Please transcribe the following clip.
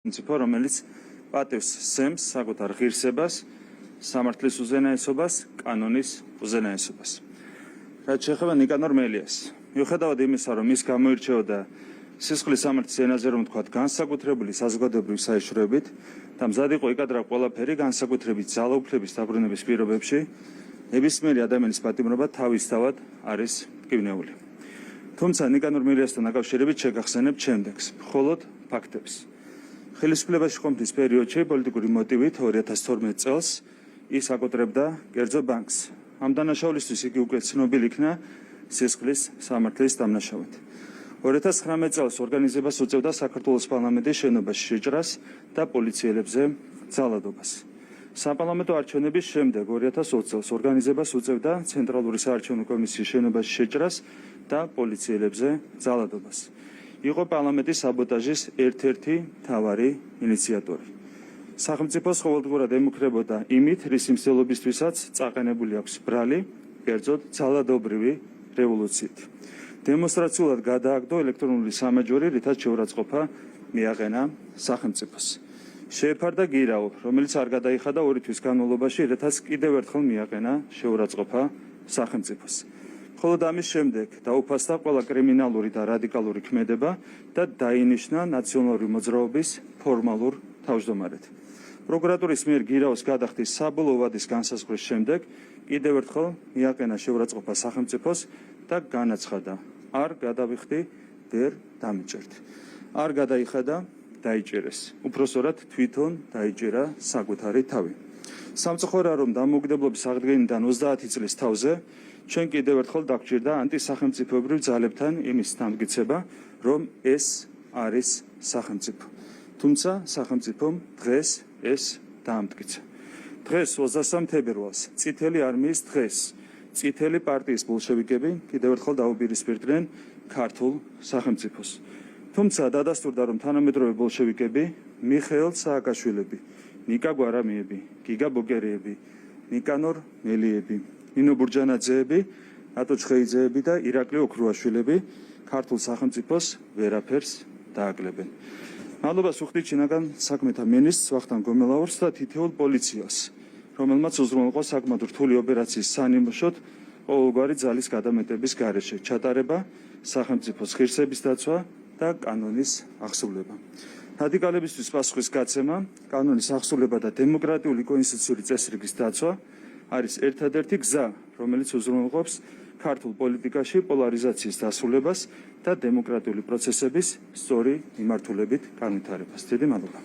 პრინციპი, რომელიც პატევს სემს საკუთარ ღირსებას, სამართლის უზენაესობას, კანონის უზენაესობას. რაც შეეხება ნიკანორ მელიას, მიუხედავად იმისა, რომ ის გამოირჩეოდა სისხლის სამართლის ენაზე, რომ ვთქვათ, განსაკუთრებული საზოგადოებრივი საეშროებით და მზად იყო იკადრა ყველაფერი განსაკუთრებით ძალაუფლების დაბრუნების პირობებში, ნებისმიერი ადამიანის პატიმრობა თავისთავად არის მტკივნეული. თუმცა ნიკანორ მელიასთან დაკავშირებით შეგახსენებთ შემდეგს, მხოლოდ ფაქტებს. ხელისუფლებაში ყოფნის პერიოდში პოლიტიკური მოტივით 2012 წელს ის აკოტრებდა კერძო ბანკს. ამ დანაშაულისთვის იგი უკვე ცნობილი იქნა სისხლის სამართლის დამნაშავედ. 2019 წელს ორგანიზებას უწევდა საქართველოს პარლამენტის შენობაში შეჭრას და პოლიციელებზე ძალადობას. საპარლამენტო არჩევნების შემდეგ 2020 წელს ორგანიზებას უწევდა ცენტრალური საარჩევნო კომისიის შენობაში შეჭრას და პოლიციელებზე ძალადობას. იყო პარლამენტის საბოტაჟის ერთ-ერთი მთავარი ინიციატორი. სახელმწიფოს ყოველდღურად ემუქრებოდა იმით, რის მსვლელობისთვისაც წაყენებული აქვს ბრალი, კერძოდ ძალადობრივი რევოლუციით. დემონსტრაციულად გადააგდო ელექტრონული სამაჯური, რითაც შეურაცხყოფა მიაყენა სახელმწიფოს. შეეფარდა გირაო, რომელიც არ გადაიხადა 2 თვის განმავლობაში, რითაც კიდევ ერთხელ მიაყენა შეურაცხყოფა სახელმწიფოს. მხოლოდ ამის შემდეგ დაუფასდა ყველა კრიმინალური და რადიკალური ქმედება და დაინიშნა ნაციონალური მოძრაობის ფორმალურ თავმჯდომარედ. პროკურატურის მიერ გირაოს გადახდის საბოლოო ვადის განსაზღვრის შემდეგ კიდევ ერთხელ მიაყენა შეურაცხყოფა სახელმწიფოს და განაცხადა: არ გადავიხდი, ვერ დამიჭერთ. არ გადაიხადა, დაიჭერეს. უпроსორად თვითონ დაიჭერა საკუთარი თავი. სამწუხაროა, რომ დამოუკიდებლობის აღდგენიდან 30 წლის თავზე ჩვენ კიდევ ერთხელ დაგჭირდა ანტისახელმწიფოებრივ ძალებთან იმის დამტკიცება, რომ ეს არის სახელმწიფო. თუმცა სახელმწიფომ დღეს ეს დაამტკიცა. დღეს 23 თებერვალს, წითელი არმიის დღეს, წითელი პარტიის ბოლშევიკები კიდევ ერთხელ დაუპირისპირდნენ ქართულ სახელმწიფოს. თუმცა დადასტურდა, რომ თანამედროვე ბოლშევიკები, მიხეილ სააკაშვილები, ნიკა გვარამიები, გიგა ბოკერიები, ნიკანორ მელიები, ნინო ბურჯანაძეები, ატო ჩხეიძეები და ირაკლი ოქრუაშვილები ქართულ სახელმწიფოს ვერაფერს დააკლებენ. მადლობას ვუხდით შინაგან საქმეთა მინისტრს ვახტანგ გომელაურს და თითოეულ პოლიციელს, რომელმაც უზრუნველყო საკმაოდ რთული ოპერაციის სანიმუშოდ ყოველგვარი ძალის გადამეტების გარეშე ჩატარება, სახელმწიფოს ღირსების დაცვა და კანონის აღსრულება. რადიკალებისთვის პასუხის გაცემა, კანონის აღსრულება და დემოკრატიული კონსტიტუციური წესრიგის დაცვა არის ერთადერთი გზა, რომელიც უზრუნველყოფს ქართულ პოლიტიკაში პოლარიზაციის დასრულებას და დემოკრატიული პროცესების სწორი მიმართულებით განვითარებას. დიდი მადლობა.